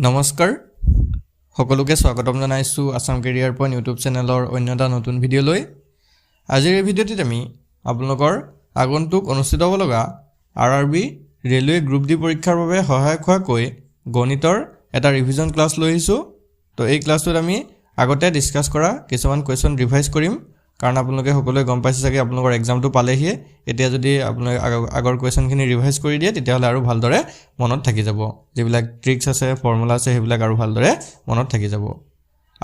নমস্কাৰ সকলোকে স্বাগতম জনাইছো আসাম কেৰিয়াৰ পইণ্ট ইউটিউব চেনেলৰ অন্য এটা নতুন ভিডিঅ'লৈ। আজিৰ এই ভিডিঅ'টিত আমি আপোনালোকৰ আগন্তুক অনুষ্ঠিত হ'ব লগা আৰআৰবি ৰেলৱে গ্ৰুপ ডি পৰীক্ষাৰ বাবে সহায়ক হোৱাকৈ গণিতৰ এটা ৰিভিজন ক্লাছ লৈ আহিছোঁ। তো এই ক্লাছটোত আমি আগতে ডিছকাছ কৰা কিছুমান কুৱেশ্যন ৰিভাইজ কৰিম, কাৰণ আপোনালোকে সকলোৱে গম পাইছে চাগে আপোনালোকৰ এক্সামটো পালেহিয়ে। এতিয়া যদি আপোনালোকে আগৰ কুৱেশ্যনখিনি ৰিভাইজ কৰি দিয়ে তেতিয়াহ'লে আৰু ভালদৰে মনত থাকি যাব, যিবিলাক ট্ৰিক্স আছে ফৰ্মুলা আছে সেইবিলাক আৰু ভালদৰে মনত থাকি যাব।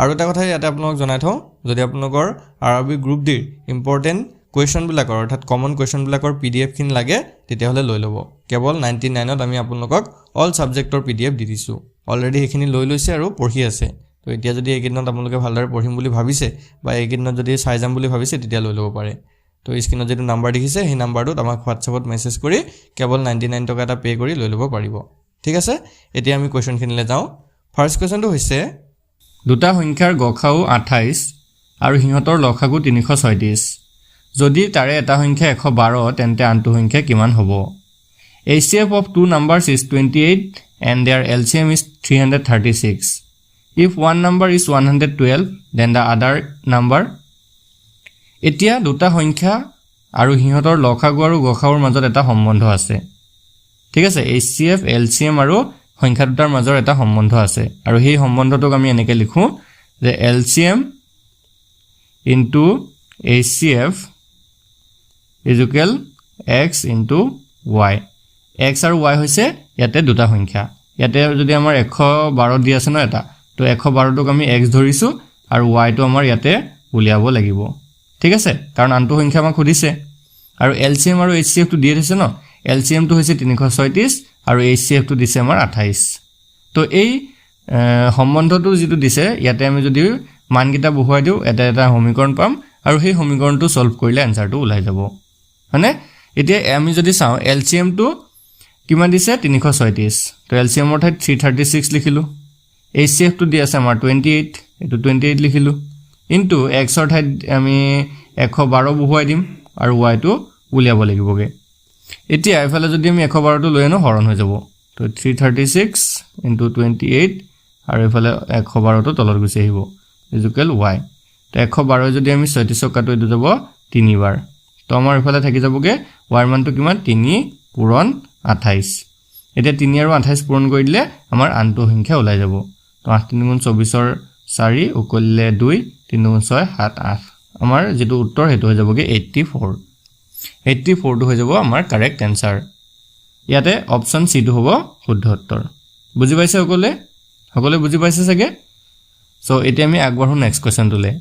আৰু এটা কথা ইয়াতে আপোনালোকক জনাই থওঁ, যদি আপোনালোকৰ আৰআৰবি গ্ৰুপ ডিৰ ইম্পৰ্টেণ্ট কুৱেশ্যনবিলাকৰ অৰ্থাৎ কমন কুৱেশ্যনবিলাকৰ PDF-খিনি লাগে তেতিয়াহ'লে লৈ ল'ব। কেৱল 99ত আমি আপোনালোকক অল ছাবজেক্টৰ PDF দি দিছোঁ। অলৰেডি সেইখিনি লৈ লৈছে আৰু পঢ়ি আছে। তো এতিয়া যদি এইকেইদিনত আপোনালোকে ভালদৰে পঢ়িম বুলি ভাবিছে বা এইকেইদিনত যদি চাই যাম বুলি ভাবিছে তেতিয়া লৈ ল'ব পাৰে। তো স্ক্ৰীনত যিটো নাম্বাৰ দেখিছে সেই নাম্বাৰটোত আমাক হোৱাটছএপত মেছেজ কৰি কেৱল 99 টকা এটা পে' কৰি লৈ ল'ব পাৰিব। ঠিক আছে, এতিয়া আমি কুৱেশ্যনখিনিলৈ যাওঁ। ফাৰ্ষ্ট কুৱেশ্যনটো হৈছে দুটা সংখ্যাৰ গসাউ 28 আৰু সিহঁতৰ লসাগু 336। যদি তাৰে এটা সংখ্যা 112 তেন্তে আনটো সংখ্যা কিমান হ'ব? HCF of two numbers is 28 and their LCM is 336. If one number is 112 then the other number. এতিয়া দুটা সংখ্যা আৰু সিহঁতৰ লসাগু আৰু গসাউৰ মাজত এটা সম্বন্ধ আছে। ঠিক আছে, HCF LCM আৰু সংখ্যা দুটাৰ মাজৰ এটা সম্বন্ধ আছে, আৰু সেই সম্বন্ধটোক আমি এনেকৈ লিখোঁ যে LCM into HCF is equal x into y. x আৰু y হৈছে ইয়াতে দুটা সংখ্যা। ইয়াতে যদি আমাৰ 112 দি আছে ন এটা, তো 112টোক আমি x ধৰিছোঁ আৰু yটো আমাৰ ইয়াতে উলিয়াব লাগিব। ঠিক আছে, কাৰণ আনটো সংখ্যা আমাক সুধিছে। আৰু LCM আৰু HCFটো দিয়ে দিছে ন, LCMটো হৈছে 336 আৰু HCFটো দিছে আমাৰ 28। তো এই সম্বন্ধটো যিটো দিছে ইয়াতে আমি যদি মানকেইটা বহুৱাই দিওঁ এটা এটা সমীকৰণ পাম, আৰু সেই সমীকৰণটো সলভ কৰিলে এনসাৰটো ওলাই যাব, হয়নে? এতিয়া আমি যদি চাওঁ LCMটো কিমান দিছে 336, তো LCMৰ ঠাইত 336 লিখিলোঁ। HCFটো দি আছে আমাৰ 28, এইটো 28 লিখিলোঁ, ইনটু এক্সৰ ঠাইত আমি 112 বহুৱাই দিম আৰু yটো উলিয়াব লাগিবগৈ। এতিয়া এফালে যদি আমি 112টো লৈ আনো হৰণ হৈ যাব, তো 336 ইনটু 28 আৰু এফালে 112টো তলত গুচি আহিব ইকুৱেল y। তো 112 যদি আমি 36ক কাটো এইটো যাব 3 বাৰ, তো আমাৰ এফালে থাকি যাবগৈ y মানটো কিমান 3 পূৰণ 28। এতিয়া 3 আৰু 28 পূৰণ কৰি দিলে আমাৰ আনটো সংখ্যা ওলাই যাব। তো 8 3 গুণ 24ৰ 4 উকলিলে 2 3 গুণ 6 7 8। আমাৰ যেটো উত্তৰ হেতু হৈ যাবগে 84। 84টো হৈ যাব আমাৰ কাৰেক্ট এনসাৰ। ইয়াতে অপচন সি টো হ'ব শুদ্ধ উত্তৰ। বুজি পাইছে সকলে? সকলে বুজি পাইছে চাগে? সো এতিয়া আমি আগবাঢ়ো নেক্সট কোৱেশ্চনটোলে।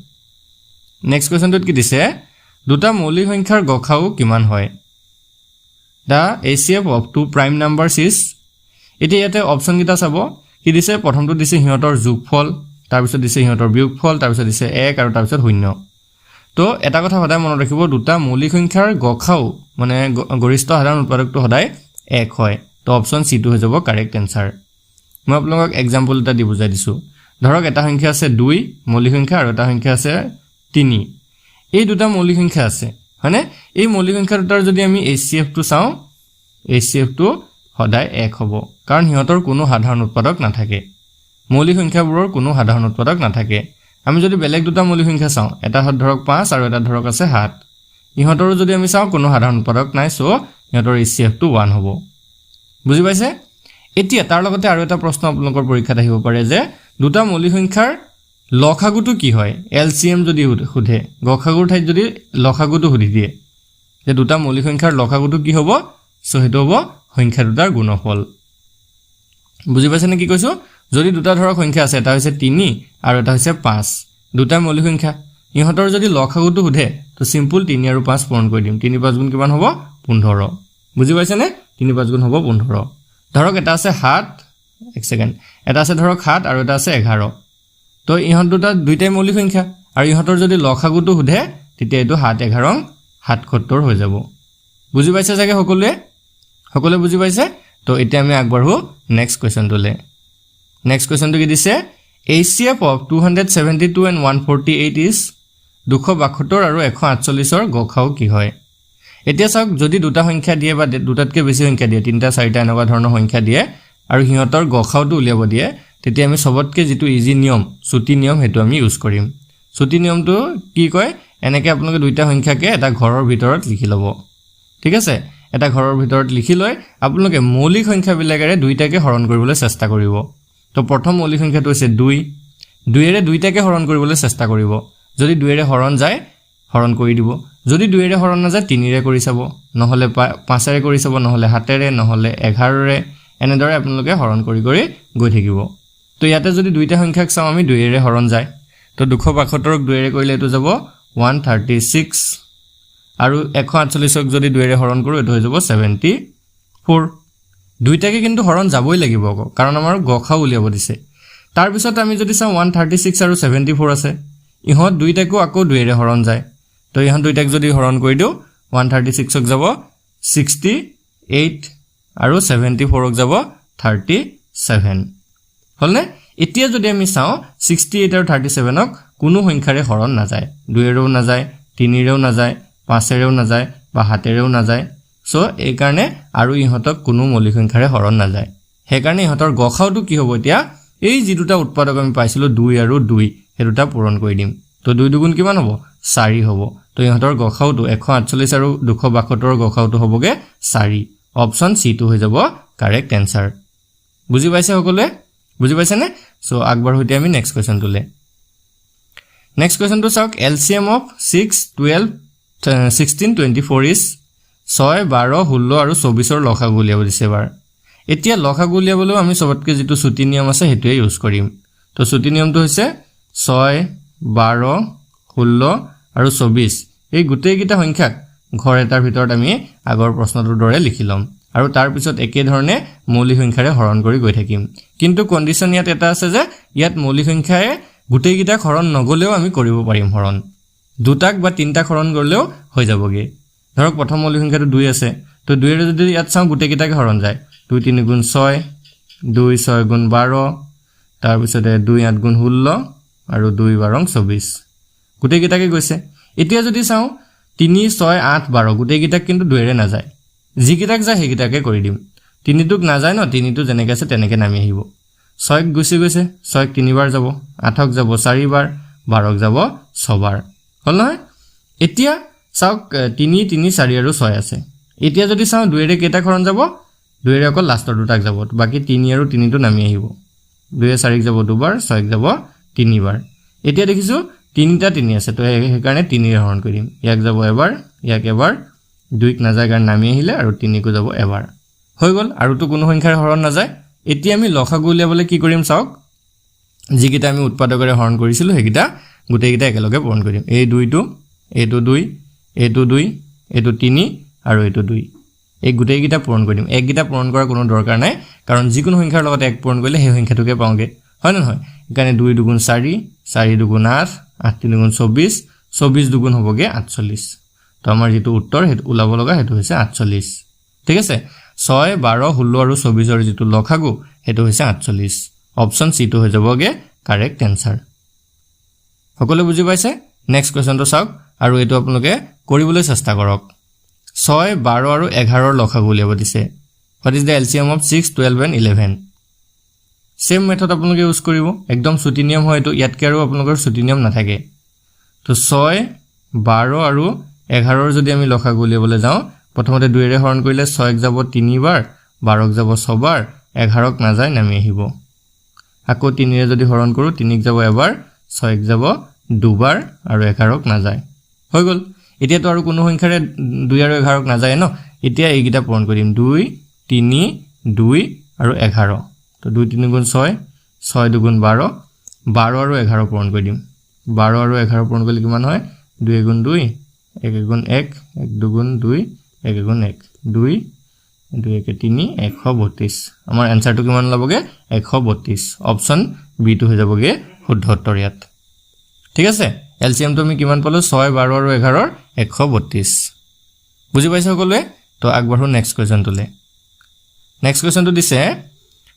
নেক্সট কোৱেশ্চনটোত কি দিছে? দুটা মৌলিক সংখ্যাৰ গসাউ কিমান হয়? The HCF of two prime numbers is। এতিয়া ইয়াতে অপচন কিটা চাব কি দিছে। প্ৰথমটো দিছে সিহঁতৰ যোগফল, তাৰপিছত দিছে সিহঁতৰ বিয়োগফল, তাৰপিছত দিছে 1 আৰু তাৰপিছত 0। তো এটা কথা সদায় মনত ৰাখিব, দুটা মৌলিক সংখ্যাৰ গসাউ মানে গৰিষ্ঠ সাধাৰণ উৎপাদকটো সদায় 1 হয়। তো অপচন সি টো হৈ যাব কাৰেক্ট এনসাৰ। মই আপোনালোকক এক্সাম্পল এটা দি বুজাই দিছোঁ। ধৰক এটা সংখ্যা আছে 2 মৌলিক সংখ্যা আৰু এটা সংখ্যা আছে 3। এই দুটা মৌলিক সংখ্যা আছে, হয়নে? এই মৌলিক সংখ্যা দুটাৰ যদি আমি HCFটো চাওঁ, HCFটো সদায় 1 হ'ব, কাৰণ সিহঁতৰ কোনো সাধাৰণ উৎপাদক নাথাকে। মৌলিক সংখ্যাবোৰৰ কোনো সাধাৰণ উৎপাদক নাথাকে। আমি যদি বেলেগ দুটা মৌলিক সংখ্যা চাওঁ, এটা ধৰক 5 আৰু এটা ধৰক আছে 7, ইহঁতৰো যদি আমি চাওঁ কোনো সাধাৰণ উৎপাদক নাই, সো ইহঁতৰ HCFটো 1 হ'ব। বুজি পাইছে? এতিয়া তাৰ লগতে আৰু এটা প্ৰশ্ন আপোনালোকৰ পৰীক্ষাত আহিব পাৰে যে দুটা মৌলিক সংখ্যাৰ লসাগুটো কি হয়? LCM যদি সোধে, গসাগুৰ ঠাইত যদি লসাগুটো সুধি দিয়ে যে দুটা মৌলিক সংখ্যাৰ লসাগুটো কি হ'ব, সো সেইটো হ'ব সংখ্যা দুটাৰ গুণফল। বুজি পাইছেনে কি কৈছো? যদি দুটা ধৰক সংখ্যা আছে, এটা হৈছে 3 আৰু এটা হৈছে 5, দুটা মৌলিক সংখ্যা, ইহঁতৰ যদি লসাগুটো সুধে তো সিম্পল 3 আৰু 5 পূৰণ কৰি দিম। 3 5 গুণ কিমান হ'ব 15। বুজি পাইছেনে? 3 5 গুণ হ'ব 15। ধৰক এটা আছে 7, এক সেকেন্ড, এটা আছে ধৰক 7 আৰু এটা আছে 11। তো ইহঁত দুটা দুইটাই মৌলিক সংখ্যা, আৰু ইহঁতৰ যদি লসাগুটো সুধে তেতিয়া এইটো 7 11 77 হৈ যাব। বুজি পাইছে চাগে সকলোৱে? সকলোৱে বুজি পাইছে? তো এতিয়া আমি আগবাঢ়ো নেক্সট কোৱেশ্চনটোলে। নেক্সট কোৱেশ্চনটো কি দিছে? HCF of 272 and 148 is 272 আৰু 148ৰ গসাউ কি হয়? এতিয়া চাওক, যদি দুটা সংখ্যা দিয়ে বা দুটাতকৈ বেছি সংখ্যা দিয়ে, 3টা 4টা এনেকুৱা ধৰণৰ সংখ্যা দিয়ে আৰু সিহঁতৰ গসাউটো উলিয়াব দিয়ে, তেতিয়া আমি সবতকে যেটো ইজি নিয়ম ছুটি নিয়ম হেতু আমি ইউজ কৰিম ছুটি নিয়মটো কি কয় এনেকে আপোনালোকে দুইটা সংখ্যাকে এটা ঘৰৰ ভিতৰত লিখি লব ঠিক আছে এটা ঘৰৰ ভিতৰত লিখি লৈ আপোনালোকে মৌলিক সংখ্যা বিলাকেৰে দুইটাকে হৰণ কৰিবলৈ চেষ্টা কৰিব তো প্ৰথম মৌলিক সংখ্যাটো হৈছে 2 2 এৰে দুইটাকে হৰণ কৰিবলৈ চেষ্টা কৰিব যদি 2 এৰে হৰণ যায় হৰণ কৰি দিব যদি 2 এৰে হৰণ না যায় 3 এৰে কৰি চাব নহলে 5 এৰে কৰি চাব নহলে 7 এৰে নহলে 11 এৰে এনেদৰে আপোনালোকে হৰণ কৰি কৰি গৈ থাকিব তো ইয়াতে যদি দুইটা সংখ্যাক চাও আমি 2 এৰে হৰণ যায় তো 272ক 2 এৰে কৰিলে এটো যাব 136 আৰু 148ক যদি 2 এৰে হৰণ কৰো এটো হৈ যাব 74 দুইটাকে কিন্তু হৰণ যাবই লাগিব কাৰণ আমাৰ গখা উলিয়াব দিছে তাৰ পিছত আমি যদি চাও 136 আৰু 74 আছে ইহত দুইটাকো আকৌ 2 এৰে হৰণ যায় তো ইহত দুইটাক যদি হৰণ কৰি দিও 136ক যাব 68 আৰু 74ক যাব 37 হলনে এতিয়া যদি আমি চাও 68 আৰু 37ক কোনো সংখ্যাৰে হৰণ না যায় 2 এৰেও না যায় 3 এৰেও না যায় 5 এৰেও না যায় বা 7 এৰেও না যায় সো এই কাৰণে আৰু ইহতক কোনো মৌলিক সংখ্যাৰে হৰণ না যায় হে কাৰণে ইহতৰ গখাওটো কি হ'ব এতিয়া এই যি দুটা উৎপাদক আমি পাইছিলো 2 আৰু 2 হে দুটা পূৰণ কৰি দিম তো 2 দুগুণ কিমান হ'ব 4 হ'ব তো ইহতৰ গখাওটো 148 আৰু 272ৰ গখাওটো হ'বগে 4 অপচন সি টো হৈ যাব কাৰেক্ট आंसर বুজি পাইছে সকলোৱে বুজি পাইছে নে সো আগবাৰ হইতে আমি নেক্সট কোৱেশ্চন তুলে নেক্সট কোৱেশ্চন তো চাওক এলসিএম অফ 6 12 16 24 is 6 12 16 আৰু 24ৰ লসাগু উলিয়াব দিছে বাৰ এতিয়া লসাগু উলিয়াবলৈ আমি সবতকে যেটো ছুটি নিয়ম আছে হেতুৱে ইউজ কৰিম তো ছুটি নিয়মটো হৈছে 6 12 16 আৰু 24 এই গুটেই কিটা সংখ্যাক ঘৰ এটাৰ ভিতৰত আমি আগৰ প্ৰশ্নটোৰ দৰে লিখি লম আৰু তাৰ পিছত একে ধৰণে মৌলিক সংখ্যাৰে হৰণ কৰি গৈ থাকিম কিন্তু কন্ডিশন ইয়াত এটা আছে যে ইয়াত মৌলিক সংখ্যায়ে গুটেই কিটা হৰণ নগলেও আমি কৰিব পাৰিম হৰণ দুটাক বা তিনটা হৰণ কৰিলেও হৈ যাবগে ধৰক প্ৰথম মৌলিক সংখ্যাটো 2 আছে তো 2 এৰে যদি ইয়াত চাও গুটেই কিটাকে হৰণ যায় 2 3 গুণ 6 2 6 গুণ 12 তাৰ পিছতে 2 8 গুণ 16 আৰু 2 12 24 গুটেই কিটাকে গৈছে এতিয়া যদি চাও 3 6 8 12 গুটেই কিটাক কিন্তু 2 এৰে না যায় যি কিটাক যায় হে কিটাকে কৰি দিম 3 টুক না যায় ন 3 টু যেনেকে আছে তেনেকে নামি আহিব 6 গুছি গৈছে 6 3 বাৰ যাব 8ক যাব 4 বাৰ 12ক যাব 6 বাৰ হল নহয় এতিয়া চাওক 3 3 4 আৰু 6 আছে এতিয়া যদি চাও 2 এৰে কেটা হৰণ যাব 2 এৰে অকল লাষ্টৰ দুটাক যাব বাকি 3 আৰু 3 টু নামি আহিব 2 এ 4ক যাব দুবাৰ 6ক যাব 3 বাৰ এতিয়া দেখিছো 3টা 3 আছে তো এই কাৰণে 3 এৰ হৰণ কৰিম ইয়াক যাব এবাৰ ইয়াক এবাৰ 2ক না যায় কাৰণ নামি আহিলে আৰু 3 কো যাব এবাৰ হৈ গল আৰু তো কোনো সংখ্যাৰ হৰণ না যায় এতিয়া আমি লসাগু উলিয়াবলৈ কি কৰিম চাওক যি কিটা আমি উৎপাদকৰে হৰণ কৰিছিলো হেকিটা গুটেই কিটা একেলগে পূৰণ কৰিম এই 2 টো এইটো 2 এইটো 2 এইটো 3 আৰু এইটো 2 এই গুটেই কিটা পূৰণ কৰিম এক কিটা পূৰণ কৰাৰ কোনো দৰকাৰ নাই কাৰণ যিকোনো সংখ্যাৰ লগত এক পূৰণ কৰিলে সেই সংখ্যাটোকে পাওঁগে হয় না নহয় একাৰণে 2 দুগুণ 4 4 দুগুণ 8 8 3 গুণ 24 24 দুগুণ হ'বগে 48 তো আমাৰ যেটো উত্তৰ হেতু উলাব লগা হেতু হৈছে 48 ঠিক আছে 6 12 16 আৰু 24ৰ যেটো লসাগু হেতু হৈছে 48 অপচন সি টো হৈ যাবগে কারেক্ট आंसर সকলো বুজি পাইছে নেক্সট কোৱেশ্চনটো চাওক আৰু এটো আপোনালোকে কৰিবলৈ চেষ্টা কৰক 6 12 আৰু 11ৰ লসাগু উলিয়াব দিছে what is the LCM of 6 12 and 11 same method আপোনালোকে ইউজ কৰিব একদম ছুটি নিয়ম হয় এটো ইয়াতকে আৰু আপোনালোকৰ ছুটি নিয়ম নাথাকে তো 6 12 আৰু 11ৰ যদি আমি লসাগু উলিয়াবলৈ যাও প্ৰথমতে 2 এৰে হৰণ কৰিলে 6ক যাব 3 বাৰ 12ক যাব 6 বাৰ 11ক না যায় নামি আহিব আকৌ 3 এৰে যদি হৰণ কৰো 3ক যাব এবাৰ 6ক যাব দুবাৰ আৰু 11ক না যায় হৈ গল এতিয়া তো আৰু কোনো সংখ্যাৰে 2 আৰু 11ক না যায় ন এতিয়া এই কিটা পূৰণ কৰিম 2 3 2 আৰু 11 তো 2 3 গুণ 6 6 দুগুণ 12 12 আৰু 11 পূৰণ কৰি দিম 12 আৰু 11 পূৰণ কৰিলে কিমান হয় 2 গুণ 2 1 গুণ 1 1 দুগুণ 2 1 গুণ 1 2 2 1 3 132 আমাৰ आंसर টো কিমান লবগে 132 অপচন বি টো হৈ যাবগে শুদ্ধ উত্তৰ ইয়াত ঠিক আছে এলসিএম তো আমি কিমান পালো 6 12 আৰু 11ৰ 132 বুজি পাইছে সকলোৱে তো আগবাঢ়ো নেক্সট কোৱেশ্চন তুলে নেক্সট কোৱেশ্চন তো দিছে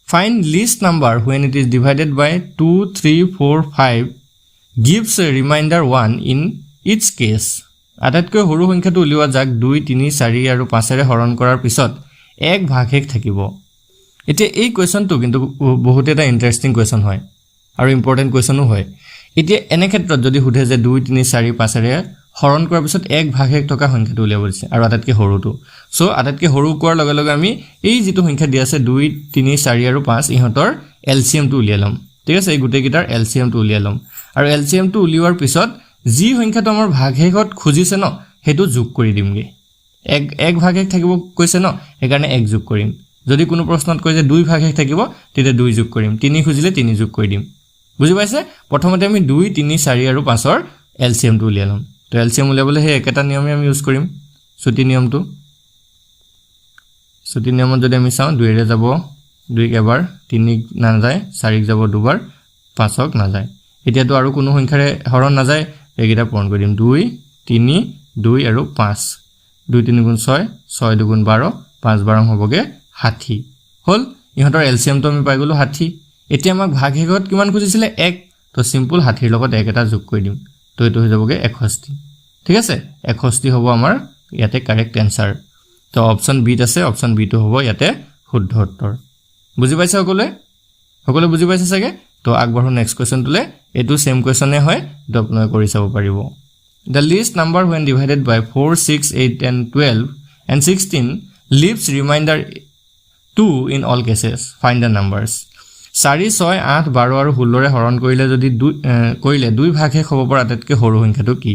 find least number when it is divided by 2 3 4 5 gives a remainder 1 in each case আটাইতকৈ সৰু সংখ্যাটো উলিওৱা যাক 2 3 4 আৰু 5 এৰে হৰণ কৰাৰ পিছত এক ভাগশেষ থাকিব এতিয়া এই কোৱেশ্চনটো কিন্তু বহুত এটা ইন্টাৰেষ্টিং কোৱেশ্চন হয় আৰু ইম্পৰ্টেন্ট কোৱেশ্চনো হয় এতিয়া এনে ক্ষেত্ৰত যদি সুধে যে 2 3 4 5 এৰে হৰণ কৰাৰ পিছত 1/1 থকা সংখ্যাটো উলিয়াব দিছে আৰু আটাইতকৈ সৰুটো সো আটাইতকৈ সৰু কোৱাৰ লগে লগে আমি এই যেটো সংখ্যা দিয়া আছে 2 3 4 আৰু 5 ইহঁতৰ এলসিএম টো উলিয়াই লম ঠিক আছে এই গুটে গিটাৰ এলসিএম টো উলিয়াই লম আৰু এলসিএম টো উলিওৱাৰ পিছত যি সংখ্যাটো আমাৰ ভাগশেষত খুজিছে ন হেতু যোগ কৰি দিমগে 1/1 থাকিব কৈছে ন একাৰণে 1 যোগ কৰিম যদি কোনো প্ৰশ্নত কয় যে 2/1 থাকিব তেতিয়া 2 যোগ কৰিম 3 খুজিলে 3 যোগ কৰি দিম বুজি পাইছে প্ৰথমতে আমি 2 3 4 আৰু 5 ৰ এলসিএম টো উলিয়াই লম তো এলসিএম উলিয়াবলৈ হে একেটা নিয়মে আমি ইউজ কৰিম ছুটি নিয়মটো ছুটি নিয়মত যদি আমি চাও 2 ৰে যাব 2 এবাৰ 3 না যায় 4 যাব দুবাৰ 5ক না যায় এতিয়াতো আৰু কোনো সংখ্যাৰে হৰণ না যায় এগিটা পূৰণ কৰি দিম 2 3 2 আৰু 5 2 3 গুণ 6 6 2 গুণ 12 5 12 হ'বগে 60 হল ইহঁতৰ এলসিএম তো আমি পাই গলো 60 এতিয়া আমাক ভাগশেষত কিমান খুজিছিলে 1 তো সিম্পল 60 ৰ লগত 1 এটা যোগ কৰি দিম তো এটো হৈ যাবগে 61 ঠিক আছে 61 হ'ব আমাৰ ইয়াতে কাৰেক্ট আনসাৰ তো অপচন বি আছে অপচন বি টো হ'ব ইয়াতে শুদ্ধ উত্তৰ বুজি পাইছে সকলে বুজি পাইছে সাগে তো আগবঢ়ো নেক্সট কোৱেশ্চন তুলে এটো সেম কোৱেশ্চনে হয় তো আপোনালোকে কৰি চাব পাৰিব The least number when divided by 4 6 8 and 12 and 16 leaves remainder 2 in all cases find the numbers 4 6 8 12 আৰু 16 ৰে হৰণ কৰিলে যদি কৰিলে 2/1 হ'ব পৰা আটাইতকৈ সৰু সংখ্যাটো কি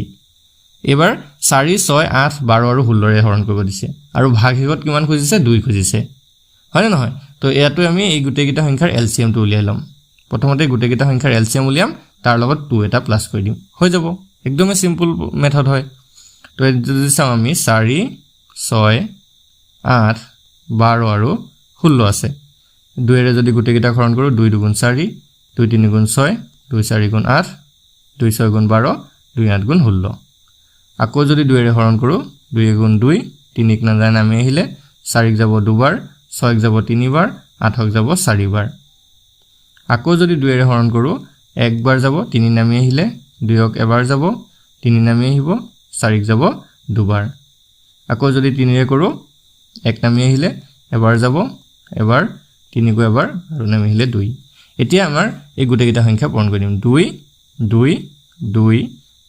এবাৰ 4 6 8 12 আৰু 16 ৰে হৰণ কৰিব দিছে আৰু ভাগশেষত কিমান খুজিছে 2 খুজিছে হয় না নহয় তো এয়াটো আমি এই গুটে গিটা সংখ্যাৰ এলসিএম টো উলিয়াই লম প্ৰথমতে গুটে গিটা সংখ্যাৰ এলসিএম উলিয়াম তাৰ লগত 2 এটা প্লাস কৰি দিম হৈ যাব একদমই সিম্পল মেথড হয় তো যদি চাও আমি 4 6 8 12 আৰু 16 আছে 2 এৰে যদি গুটে গিটা হৰণ কৰো 2 2 গুণ 4 2 3 গুণ 6 2 4 গুণ 8 2 6 গুণ 12 2 8 গুণ 16 আকৌ যদি 2 এৰে হৰণ কৰো 2 গুণ 2 3 ক না যায় নামি আহিলে 4 যাব দুবাৰ 6 যাব 3 বাৰ 8 যাব 4 বাৰ আকৌ যদি 2 এৰে হৰণ কৰো 1 বাৰ যাব 3 নামি আহিলে 2ক এবাৰ যাব 3 নামি আহিব 4 যাব দুবাৰ আকৌ যদি 3 ৰে কৰো 1 নামি আহিলে এবাৰ যাব এবাৰ 3 কো এবাৰ আৰু নামি আহিলে 2 এতিয়া আমাৰ এই গুটে গিটা সংখ্যা পূৰণ কৰি দিম 2 2 2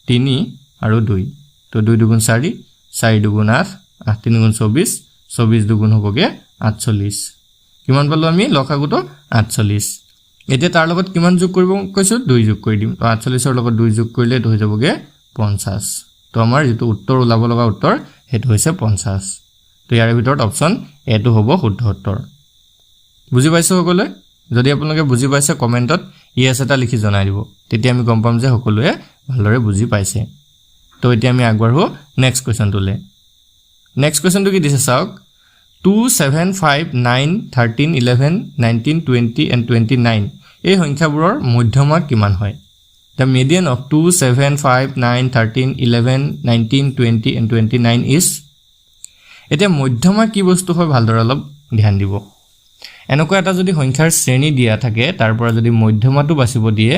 3 আৰু 2 তো 2 2 গুণ 4 4 2 গুণ 8 8 3 গুণ 24 24 2 গুণ হ'বগে 48 কিমান পালো আমি লখাগুটো 48 এতিয়া তাৰ লগত কিমান যোগ কৰিব কৈছো 2 যোগ কৰি দিম তো 48 ৰ লগত 2 যোগ কৰিলে এটো হৈ যাবগে 50 তো আমাৰ যেটো উত্তৰ ওলাব লগা উত্তৰ হেতু হৈছে 50 তো ইয়াৰ ভিতৰত অপচন এ টো হ'ব শুদ্ধ উত্তৰ বুজি পাইছো সকলোৱে যদি আপোনালোকে বুজি পাইছে কমেন্টত ইয়েস এটা লিখি জনাই দিব তেতিয়া আমি গম পাম যে সকলোৱে ভালদৰে বুজি পাইছে তো এতিয়া আমি আগবঢ়ো নেক্সট কোৱেশ্চন তুলে নেক্সট কোৱেশ্চনটো কি দিছে চাওক 2 7 5 9 13 11 19 20 and 29 এই সংখ্যাবোৰৰ মধ্যমা কিমান হয় The median of 2 7 5 9 13 11 19 20 and 29 is এতিয়া মধ্যমা কি বস্তু হয় ভালদৰে অলপ ধ্যান দিব এনেকুৱা এটা যদি সংখ্যাৰ শ্ৰেণী দিয়া থাকে তাৰ পৰা যদি মধ্যমাটো বাছিব দিয়ে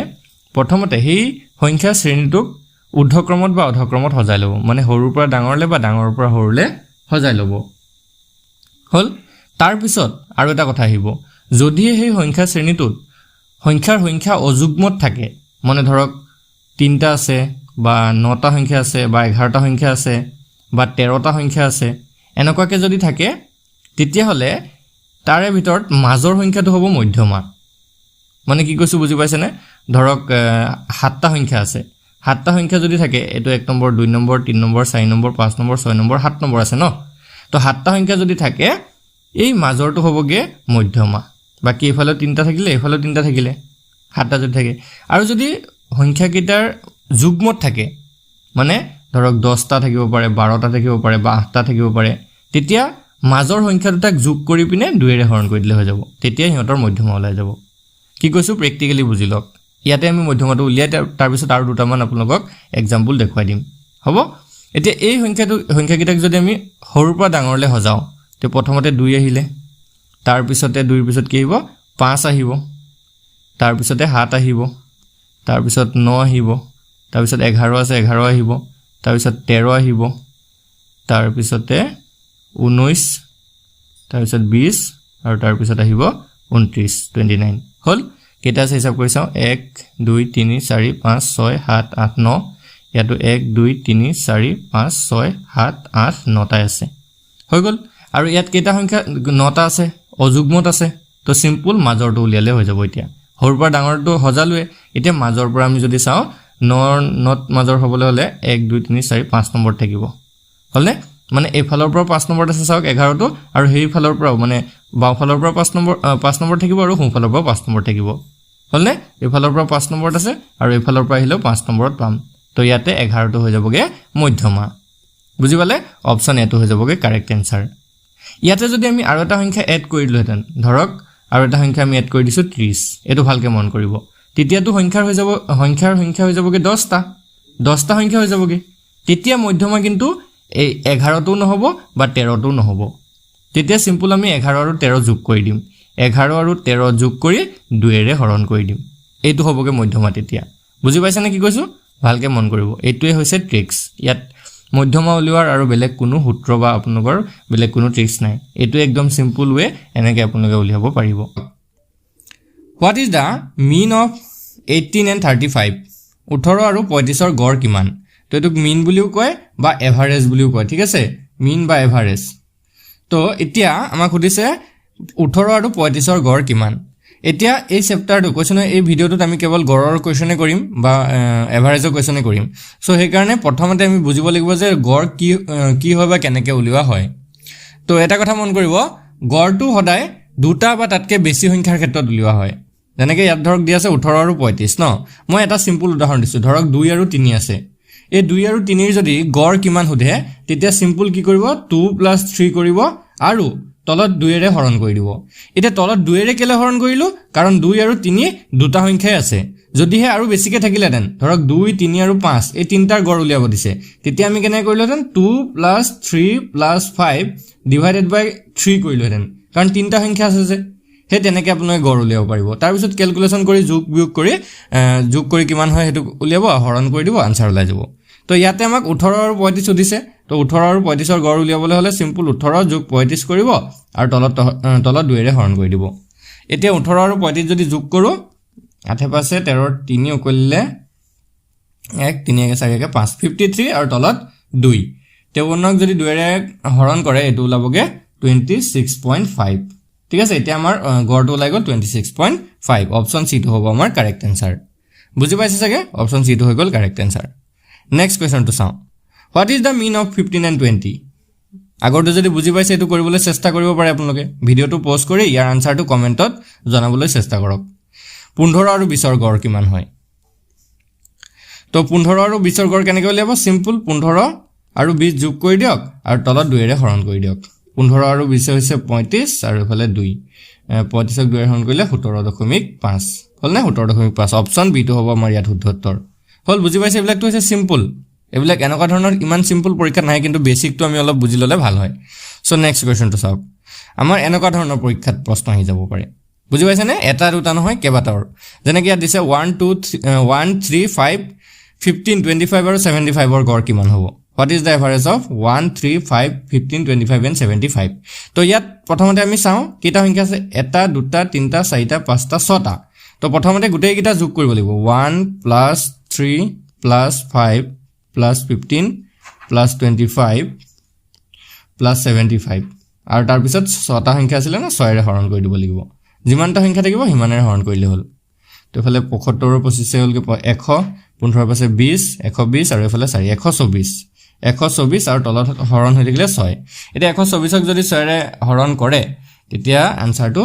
প্ৰথমতে সেই সংখ্যা শ্ৰেণীটোক ঊৰ্ধ্বক্ৰমত বা অধক্ৰমত সজাই লব মানে সৰুৰ পৰা ডাঙৰলে বা ডাঙৰৰ পৰা সৰুলে সজাই লব হল তাৰ পিছত আৰু এটা কথা আহিব যদি সেই সংখ্যা শ্ৰেণীটোত সংখ্যা অযুগ্মত থাকে মানে ধৰক 3টা আছে বা 9টা সংখ্যা আছে বা 11টা সংখ্যা আছে বা 13টা সংখ্যা আছে এনেকুৱাকে যদি থাকে তেতিয়া হলে তাৰে ভিতৰত মাজৰ সংখ্যাটো হ'ব মধ্যমা মানে কি কৈছো বুজি পাইছে নে ধৰক 7টা সংখ্যা আছে 7টা সংখ্যা যদি থাকে এটো 1 number 2 number 3 number 4 number 5 number 6 number 7 number আছে ন তো 7টা সংখ্যা যদি থাকে এই মাজৰটো হ'বগে মধ্যমা বাকি এফালে 3টা থাকিলে এফালে 3টা থাকিলে 7টা যদি থাকে আৰু যদি সংখ্যা কেইটাৰ যুগ্মত থাকে মানে ধৰক 10টা থাকিব পাৰে 12টা থাকিব পাৰে বা 8টা থাকিব পাৰে তেতিয়া মাজৰ সংখ্যা দুটাক যোগ কৰি পিনে 2 এৰে হৰণ কৰি দিলে হৈ যাব তেতিয়া হিহঁতৰ মধ্যমা ওলাই যাব কি কৈছো প্ৰ্যাকটিক্যালি বুজি লওক ইয়াতে আমি মধ্যমাটো উলিয়াই তাৰ পিছত আৰু দুটামান আপোনালোকক এক্সাম্পল দেখুৱাই দিম হ'ব এতিয়া এই সংখ্যা কেইটাক যদি আমি সৰুৰ পৰা ডাঙৰলে সজাও তে প্ৰথমতে 2 আহিলে তাৰ পিছতে 2 ৰ পিছত কি আহিব 5 আহিব তাৰ পিছতে 7 আহিব তাৰ পিছত 9 আহিব তাৰ পিছত 11 আছে 11 আহিব তাৰ পিছত 13 আহিব তাৰ পিছতে 19 তাৰ পিছত 20 আৰু তাৰ পিছত আহিব 29 29 হল কেটা আছে হিসাব কৰি চাও 1 2 3 4 5 6 7 8 9 ইয়াতো 1 2 3 4 5 6 7 8 9টা আছে হৈ গল আৰু ইয়াত কেটা সংখ্যা 9টা আছে অযুগ্মত আছে তো সিম্পল মাজৰটো উলিয়ালে হৈ যাব এতিয়া হৰ পৰা ডাঙৰটো হজালুৱে এতিয়া মাজৰ পৰা আমি যদি চাও নট মাজৰ হ'বলৈ হলে 1 2 3 4 5 নম্বৰ থাকিব হলনে মানে এই ফালৰ পৰা 5 নম্বৰ আছে চাওক 11 টো আৰু হেই ফালৰ পৰা মানে বাও ফালৰ পৰা 5 নম্বৰ থাকিব আৰু সোঁ ফালৰ পৰা 5 নম্বৰ থাকিব হলনে এই ফালৰ পৰা 5 নম্বৰ আছে আৰু এই ফালৰ পৰা আহিলেও 5 নম্বৰত পাম তো ইয়াতে 11 টো হৈ যাবগে মধ্যমা বুজি পালে অপচন এ টো হৈ যাবগে কাৰেক্ট আনসাৰ ইয়াতে যদি আমি আৰু এটা সংখ্যা এড কৰিলহেতেন ধৰক আৰু এটা সংখ্যা আমি এড কৰি দিছো 30 এটো ভালকে মন কৰিব তেতিয়াটো সংখ্যাৰ হৈ যাবগে 10টা সংখ্যা হৈ যাবগে তেতিয়া মধ্যমা কিন্তু এই 11 টো নহব বা 13 টো নহব তেতিয়া সিম্পল আমি 11 আৰু 13 যোগ কৰি দিম 11 আৰু 13 যোগ কৰি 2 এৰে হৰণ কৰি দিম এইটো হ'বগে মধ্যমা তেতিয়া বুজি পাইছা নে কি কৈছো ভালকে মন কৰিব এইটোৱে হৈছে ট্ৰিক্স ইয়াত মধ্যমা উলিওৱাৰ আৰু বেলেগ কোনো সূত্ৰ বা আপোনালোকৰ বেলেগ কোনো ট্ৰিক্স নাই এইটো একদম সিম্পল ৱে এনেকৈ আপোনালোকে উলিয়াব পাৰিব what is the mean of 18 and 35 18 আৰু 35 ৰ গড় কিমান তো এটো মিন বুলিও কয় বা এভাৰেজ বুলিও কয় ঠিক আছে মিন বা এভাৰেজ তো এতিয়া আমাক খুদিছে 18 আৰু 35 ৰ গড় কিমান এতিয়া এই চেপ্টাৰটো কোৱেশ্চন এই ভিডিওটোত আমি কেৱল গড়ৰ কোৱেশ্চনে কৰিম বা এভাৰেজৰ কোৱেশ্চনে কৰিম সো সেই কাৰণে প্ৰথমতে আমি বুজিব লাগিব যে গড় কি হয় বা কেনেকৈ উলিওৱা হয় তো এটা কথা মন কৰিব গড়টো সদায় দুটা বা তাতকৈ বেছি সংখ্যাৰ ক্ষেত্ৰত উলিওৱা হয় যেনেকৈ ইয়াত ধৰক দিয়া আছে 18 আৰু 35 ন মই এটা সিম্পল উদাহৰণ দিছো ধৰক 2 আৰু 3 আছে এই 2 আৰু 3 ৰ যদি গড় কিমান হোধে তেতিয়া সিম্পল কি কৰিব 2 + 3 কৰিব আৰু তলত 2 এৰে হৰণ কৰি দিব এটা তলত 2 এৰে কেলে হৰণ কৰিলো কাৰণ 2 আৰু 3 দুটা সংখ্যাই আছে যদিহে আৰু বেছিকে থাকিলেতেন ধৰক 2 3 আৰু 5 এই তিনটাৰ গড় উলিয়াব দিছে তেতিয়া আমি কেনে কৰিলোতেন 2 + 3 + 5 ডিভাইডেড বাই 3 কৰিলোতেন কাৰণ তিনটা সংখ্যা আছে যে হে তেনেকৈ আপোনালোকে গড় উলিয়াব পাৰিব তাৰ পিছত ক্যালকুলেশন কৰি যোগ কৰি কিমান হয় হেতু উলিয়াব হৰণ কৰি দিব আনসাৰ ওলাই যাব তো ইয়াতে আমাক 18 আৰু 35 দিছে তো 18 আৰু 35 ৰ গড় উলিয়াবলৈ হলে সিম্পল 18 যোগ 35 কৰিব আৰু তলত 2 এৰে হৰণ কৰি দিব এতিয়া 18 আৰু 35 যদি যোগ কৰো আঠে পাছে 13 3 উকলিলে 1 3 4 5 53 আৰু তলত 2 তেৱনক যদি 2 এৰে হৰণ কৰে এটো ওলাবগে 26.5 ঠিক আছে এতিয়া আমাৰ গড়টো ওলাই গল 26.5 অপচন সি টো হ'ব আমাৰ কাৰেক্ট আনসাৰ বুজি পাইছে চাগে অপচন সি টো হৈ গল correct answer next question two চাও what is the mean of 15 and 20 আগৰটো যদি বুজি পাইছে এটো কৰিবলৈ চেষ্টা কৰিব পাৰে আপোনালোকে ভিডিওটো পজ কৰি ইয়াৰ আনসাৰটো কমেন্টত জনাবলৈ চেষ্টা কৰক 15 আৰু 20 ৰ গড় কিমান হয় তো 15 আৰু 20 ৰ গড় কেনেকৈ উলিয়াব সিম্পল 15 আৰু 20 যোগ কৰি দিয়ক আৰু তলত 2 এৰে হৰণ কৰি দিয়ক 15 আৰু 20 হৈছে 35 আৰু এফালে 2 35ক 2 এৰে হৰণ কৰিলে 17.5 হল না 17.5 অপচন বি টো হ'ব আমাৰ ইয়াত শুদ্ধ উত্তৰ হল বুজি পাইছে এবিলাকটো হৈছে সিম্পল এবিলাক এনেকুৱা ধৰণৰ ইমান সিম্পল পৰীক্ষা নাই কিন্তু বেসিকটো আমি অলপ বুজি ললে ভাল হয় সো নেক্সট কোৱেশ্চনটো চাওক আমাৰ এনেকুৱা ধৰণৰ পৰীক্ষাত প্ৰশ্ন আহি যাব পাৰে বুজি পাইছে নে এটা দুটা নহয় কেবাটাৰ যেনেকৈ ইয়াত দিছে 1 2 1 3 5 15 25 আৰু 75 ৰ গড় কিমান হ'ব What is the average of 1 3 5 15 25 and 75 তো ইয়াত প্ৰথমতে আমি চাও কিটা সংখ্যা আছে এটা দুটা তিনটা চাৰিটা পাঁচটা ছটা তো প্ৰথমতে গুটেই কিটা যোগ কৰিব লাগিব 1 + 3 + 5 + 15 + 25 + 75 আৰু তাৰ পিছত ছটা সংখ্যা আছিল না 6 এৰে হৰণ কৰি দিব লাগিব যিমানটা সংখ্যা থাকিব হিমানেৰে হৰণ কৰিলে হ'ল তো এফালে 75 ৰ 25 হ'ল কি 100 15 পাছে 20 120 আৰু এফালে 4 124 আৰু তলত হৰণ হৈ থাকিলে 6 এটা 124ক যদি 6 এৰে হৰণ কৰে তেতিয়া আনসাৰটো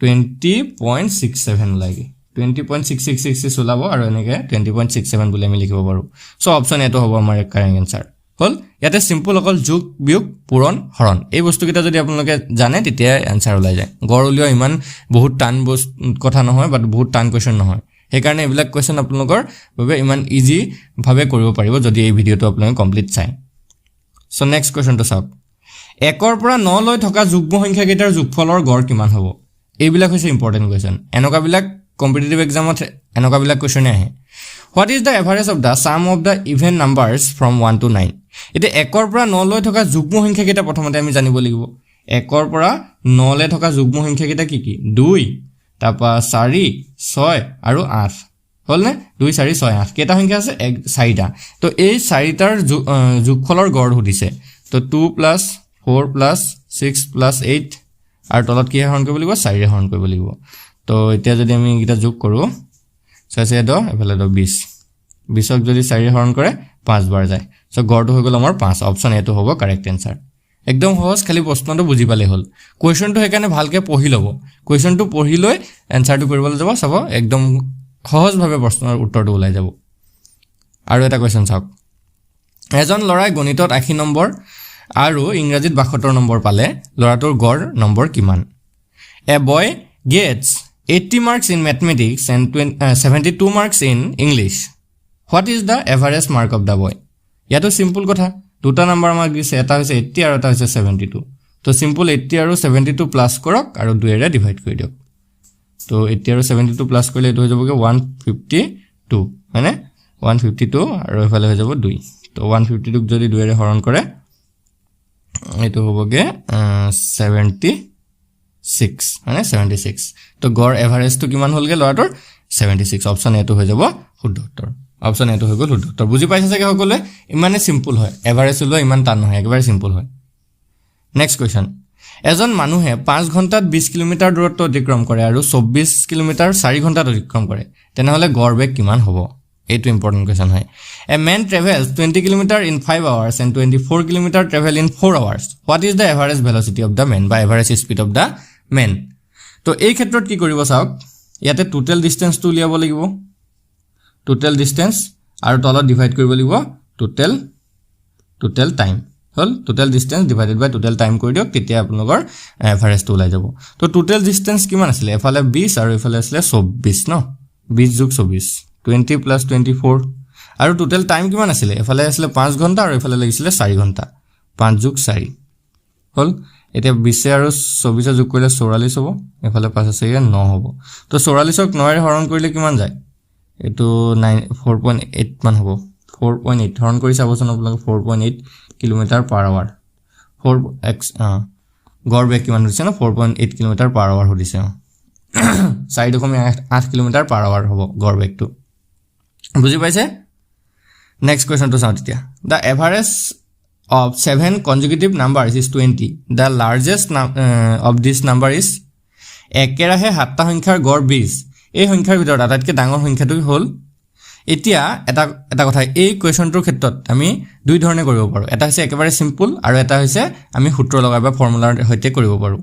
20.67 লাগে 20.6666 ওলাব আৰু এনেকৈ 20.67 বুলি আমি লিখিব পাৰো সো অপচন এটো হ'ব আমাৰ কাৰেক্ট আনসাৰ হল ইয়াতে সিম্পল অকল যোগ বিয়োগ পূৰণ হৰণ এই বস্তুকেইটা যদি আপোনালোকে জানে তেতিয়া আনসাৰ ওলাই যায় গড় উলিওৱা ইমান বহুত টান কথা নহয় বাট বহুত টান কোৱেশ্চন নহয় সেইকাৰণে এইবিলাক কোৱেশ্চন আপোনালোকৰ বাবে ইমান ইজি ভাৱে কৰিব পাৰিব যদি এই ভিডিওটো আপোনালোকে কমপ্লিট চাই সো নেক্সট কোৱেশ্চনটো চাওক 1 ৰ পৰা 9 লৈ থকা যুগ্ম সংখ্যা কেইটাৰ যোগফলৰ গড় কিমান হ'ব এইবিলাক হৈছে ইম্পৰ্টেন্ট কোৱেশ্চন এনেকুৱা বিলাক কম্পিটিটিভ এক্সামত এনেকুৱা বিলাক কোৱেশ্চন আহে What is the average of the sum of the even numbers from 1 to 9 এটা 1 ৰ পৰা 9 লৈ থকা যুগ্ম সংখ্যা কেইটা প্ৰথমতে আমি জানিব লাগিব 1ৰ পৰা 9 লে থকা যুগ্ম সংখ্যা কেইটা কি কি 2 তাৰপা 4 6 আৰু 8 হল নে 2 4 6 8 কেইটা সংখ্যা আছে 4টা তো এই 4টাৰ যোগফলৰ গড় সুধিছে তো 2 + 4 + 6 + 8 আৰু তলত কি হৰণ কৰিব লাগিব 4 হৰণ কৰিব লাগিব তো এতিয়া যদি আমি এটা যোগ কৰো 6 6 10 এফালে 20 20ক যদি 4 হৰণ কৰে 5 বাৰ যায় সো গড়টো হৈ গল আমাৰ 5 অপচন এটো হ'ব কাৰেক্ট आंसर একদম সহজ খালি প্ৰশ্নটো বুজি পালে হল কোৱেশ্চনটো হেকানে ভালকে পঢ়ি লব কোৱেশ্চনটো পঢ়ি লৈ आंसरটো কৰিবলৈ যাব চাব একদম সহজ ভাবে প্ৰশ্নৰ উত্তৰটো ওলাই যাব আৰু এটা কোৱেশ্চন চাওক এজন লৰাই গণিতত 80 নম্বৰ আৰু ইংৰাজীত 72 নম্বৰ পালে লৰাটোৰ গড় নম্বৰ কিমান এ বয় gets 80 marks in mathematics and 72 marks in English what is the average mark of the boy ইয়াতো সিম্পল কথা দুটা নম্বৰ আমাক দিছে এটা হৈছে 80 আৰু এটা হৈছে 72 তো সিম্পল 80 আৰু 72 প্লাস কৰক আৰু 2 এৰে ডিভাইড কৰি দিয়ক তো 80 আৰু 72 প্লাস কৰিলে এটো হৈ যাবগে 152 মানে 152 আৰু এফালে হৈ যাব 2 তো 152 ক যদি 2 এৰে হৰণ কৰে এটো হ'বগে 76 মানে 76 তো গড় এভাৰেজ তো কিমান হলগে লৰাটোৰ 76 অপচন এটো হৈ যাব শুদ্ধ উত্তৰ অপচন এটো হৈ গল শুদ্ধ উত্তৰ বুজি পাইছে চাগে সকলে ইমানে সিম্পল হয় এভাৰেজ হলো ইমান টান নহয় একেবাৰে সিম্পল হয় নেক্সট কোৱেশ্চন এজন মানুহে 5 ঘণ্টাত 20 কিলোমিটাৰ দূৰত্ব অতিক্ৰম কৰে আৰু 24 কিলোমিটাৰ 4 ঘণ্টাত অতিক্ৰম কৰে তেনেহলে গড় বেগ কিমান হ'ব এটো ইম্পৰ্টেন্ট কোৱেশ্চন হয় a man travels 20 kilometer in 5 hours and 24 kilometer travel in 4 hours what is the average velocity of the man by average speed of the man তো এই ক্ষেত্ৰত কি কৰিব চাওক ইয়াতে টোটাল ডিসটেন্স টো উলিয়াব লাগিব টোটাল ডিসটেন্স আৰু তলত ডিভাইড কৰিব লাগিব টোটাল টাইম হল টোটাল ডিসটেন্স ডিভাইডেড বাই টোটাল টাইম কৰি দিয়ক তেতিয়া আপোনালোকৰ এভাৰেজটো ওলাই যাব তো টোটাল ডিসটেন্স কিমান আছিল এফালে 20 আৰু এফালে আছিল 24 ন 20 যোগ 24 20 + 24 আৰু টোটাল টাইম কিমান আছিল এফালে আছিল 5 ঘণ্টা আৰু এফালে লাগিছিল 4 ঘণ্টা 5 যোগ 4 হল এতিয়া 20 আৰু 24 যোগ কৰিলে 44 হ'ব এফালে 5 আছে 9 হ'ব তো 44ক 9 এৰে হৰণ কৰিলে কিমান যায় এটো 4.8 মান হ'ব 4.8 হৰণ কৰি চাবচোন আপোনালোকে 4.8 কিলোমিটাৰ পাৰ আৱাৰ 4x গড় বেগ কিমান হৈছে না 4.8 কিলোমিটাৰ পাৰ আৱাৰ হৈছে 4.8 কিলোমিটাৰ পাৰ আৱাৰ হ'ব গড় বেগটো বুজি পাইছে নেক্সট কোৱেশ্চন তো চাও তেতিয়া the average of 7 consecutive numbers is 20 the largest of this number is একেৰাহে 7টা সংখ্যাৰ গড় 20 এই সংখ্যাৰ ভিতৰত আটাইতকৈ ডাঙৰ সংখ্যাটো হল এতিয়া এটা কথা এই কোৱেশ্চনটোৰ ক্ষেত্ৰত আমি দুই ধৰণে কৰিব পাৰো এটা হৈছে একেবাৰে সিম্পল আৰু এটা হৈছে আমি সূত্ৰ লগাই বা ফৰ্মুলাৰ সৈতে কৰিব পাৰো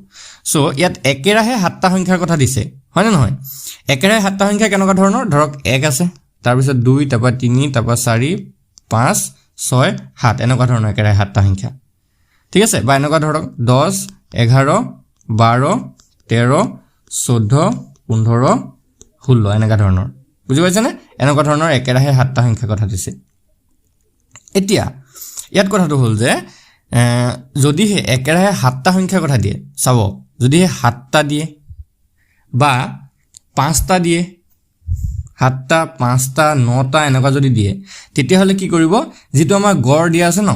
সো ইয়াত একেৰাহে 7টা সংখ্যাৰ কথা দিছে হয় না নহয় একেৰাহে 7টা সংখ্যা কেনেকুৱা ধৰণৰ ধৰক 1 আছে তাৰ পিছত 2 তাৰপা 3 তাৰপা 4 5 6 7 এনেকুৱা ধৰণৰ একেৰাহে 7টা সংখ্যা ঠিক আছে বা এনেকুৱা ধৰক 10 11 12 13 14 15 16 এনেকুৱা ধৰণৰ বুজি পাইছে না এনেকুৱা ধৰণৰ একেৰাহে 7টা সংখ্যা কথা দিছে এতিয়া ইয়াত কথাটো হল যে যদি একেৰাহে 7টা সংখ্যা কথা দিয়ে চাব যদি 7টা দিয়ে বা 5টা দিয়ে 7টা 5টা 9টা এনেকুৱা যদি দিয়ে তেতিয়া হলে কি কৰিব যেটো আমাৰ গড় দিয়া আছে ন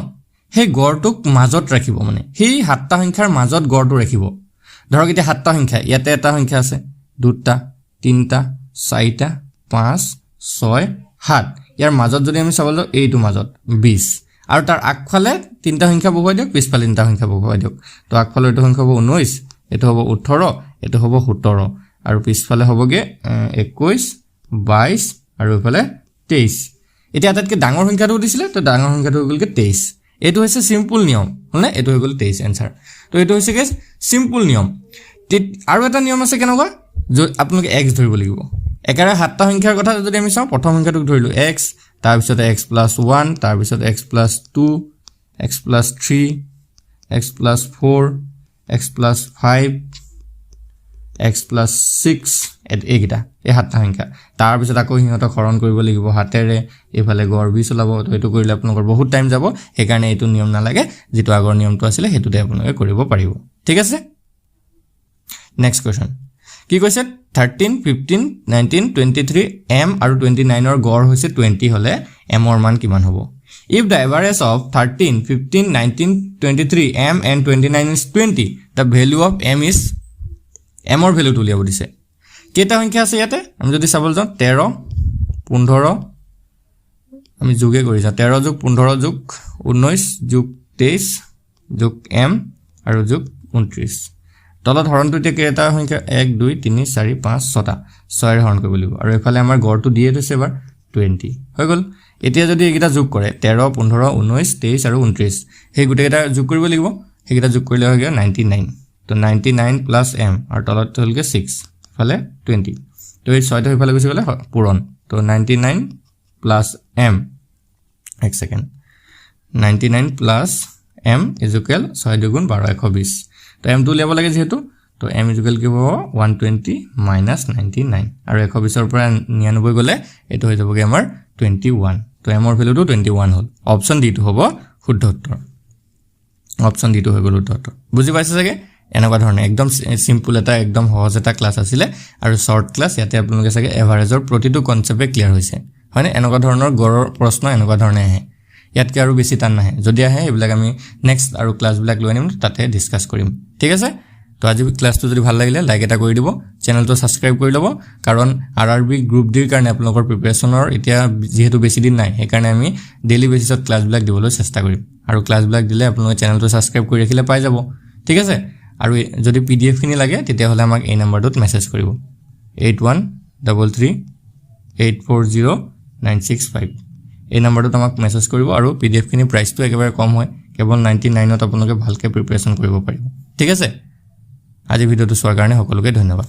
সেই গড়টোক মাজত ৰাখিব মানে সেই 7টা সংখ্যাৰ মাজত গড়টো ৰাখিব ধৰক এতিয়া 7টা সংখ্যা ইয়াতে এটা সংখ্যা আছে 2টা 3টা 4টা 5 6 7 ইয়াৰ মাজত যদি আমি চাবলো এইটো মাজত 20 আৰু তাৰ আগফালে তিনটা সংখ্যা বহুৱাই দিয়ক পিছফালে তিনটা সংখ্যা বহুৱাই দিয়ক তো আগফালে এইটো সংখ্যা হ'ব 19 এটো হ'ব 18 এটো হ'ব 17 আৰু পিছফালে হ'বগে 21 22 আৰু এফালে 23 এতিয়া আটাইতকৈ ডাঙৰ সংখ্যাটো দিছিলে তো ডাঙৰ সংখ্যাটো হৈ গলকে 23 এটো হৈছে সিম্পল নিয়ম হলনে এটো হৈ গল 23 आंसर তো এটো হৈছে গেছ সিম্পল নিয়ম আৰু এটা নিয়ম আছে কেনেকুৱা আপোনালোকে x ধৰিব লাগিব একেৰাহে 7টা সংখ্যাৰ কথা যদি আমি চাও প্ৰথম সংখ্যাটো ধৰিলো x তাৰ পিছত x + 1 তাৰ পিছত x + 2 x + 3 x + 4 x + 5 x + 6 এইকেইটা এই 7টা সংখ্যা তাৰ পিছত আকৌ হিহঁতক হৰণ কৰিব লাগিব হাতেৰে এফালে গড় 20 ওলাব তো এটো কৰিলে আপোনালোকৰ বহুত টাইম যাব সেইকাৰণে এইটো নিয়ম নালাগে যেটো আগৰ নিয়মটো আছিল হেতুতে আপোনালোকে কৰিব পাৰিব ঠিক আছে নেক্সট কোৱেশ্চন কি কৈছে 13 15 19 23 m আৰু 29 ৰ গড় হৈছে 20 হলে m ৰ মান কিমান হ'ব if the average of 13 15 19 23 m and 29 is 20 the value of m is m ৰ ভেলুটো উলিয়াব দিছে কেইটা সংখ্যা আছে ইয়াতে আমি যদি চাবলৈ যাওঁ 13 15 আমি যোগে কৰি যাওঁ 13 যোগ 15 যোগ 19 যোগ 23 যোগ m আৰু যোগ 29 তলত হৰণটো এতিয়া কেইটা সংখ্যা 1 2 3 4 5 6টা 6 হৰণ কৰিব লাগিব আৰু এফালে আমাৰ গড়টো দিয়ে দিছে এবাৰ 20 হৈ গল এতিয়া যদি এইকেইটা যোগ কৰে 13 15 19 23 আৰু 29 সেই গোটেইকেইটা যোগ কৰিব লাগিব সেইকেইটা যোগ কৰিলে হৈ গ'ল 99 তো 99 প্লাস m আৰু তলত হ'লগে 6 ফালে 20 তো এই 6টা ইফালে গুচি গ'লে পূৰণ তো 99 প্লাস m এক second 99 plus m is equal 6 দুগুণ 12 120 তো m টো উলিয়াব লাগে যেহেতু তো m ইজ ইকুৱেল কি হ'ব 120 মাইনাস 99 আৰু 120 ৰ পৰা 99 গলে এটো হৈ যাবগে আমাৰ 21 তো m ৰ ভ্যালুটো 21 হল অপচন ডি টো হ'ব শুদ্ধ উত্তৰ অপচন ডি টো হৈ গল উত্তৰ বুজি পাইছে চাগে এনেকুৱা ধৰণে একদম সিম্পল এটা একদম সহজ এটা ক্লাস আছিলে আৰু শৰ্ট ক্লাস ইয়াতে আপোনালোকে চাগে এভাৰেজৰ প্ৰতিটো কনসেপ্টে ক্লিয়াৰ হৈছে হয়নে এনেকুৱা ধৰণৰ গড়ৰ প্ৰশ্ন এনেকুৱা ধৰণে আহে ইয়াতকে আৰু বেছি টান নাহে যদি আহে এইবিলাক আমি নেক্সট আৰু ক্লাসবিলাক লৈ আনিম তাতে ডিসকাস কৰিম ঠিক আছে তো আজি ক্লাসটো যদি ভাল লাগিলে লাইক এটা কৰি দিব চেনেলটো সাবস্ক্ৰাইব কৰি লব কাৰণ আৰআৰবি গ্ৰুপ ডিৰ কাৰণে আপোনালোকৰ প্ৰিপাৰেচনৰ এতিয়া যেহেতু বেছি দিন নাই সেই কাৰণে আমি ডেইলি বেসিছত ক্লাসবিলাক দিবলৈ চেষ্টা কৰিম আৰু ক্লাসবিলাক দিলে আপোনালোকে চেনেলটো সাবস্ক্ৰাইব কৰি ৰাখিলে পাই যাব ঠিক আছে আৰু যদি পিডিএফ খিনি লাগে তেতিয়া হলে আমাক এই নম্বৰটোত মেসেজ কৰিব 8133840965 এই নম্বৰটোত আমাক মেসেজ কৰিব আৰু পিডিএফ খিনি প্ৰাইচটো একেবাৰে কম হয় কেৱল 99ত আপোনালোকে ভালকে প্ৰিপাৰেচন কৰিব পাৰিব ঠিক আছে আজি ভিডিওটো চোৱাৰ কাৰণে সকলোকে ধন্যবাদ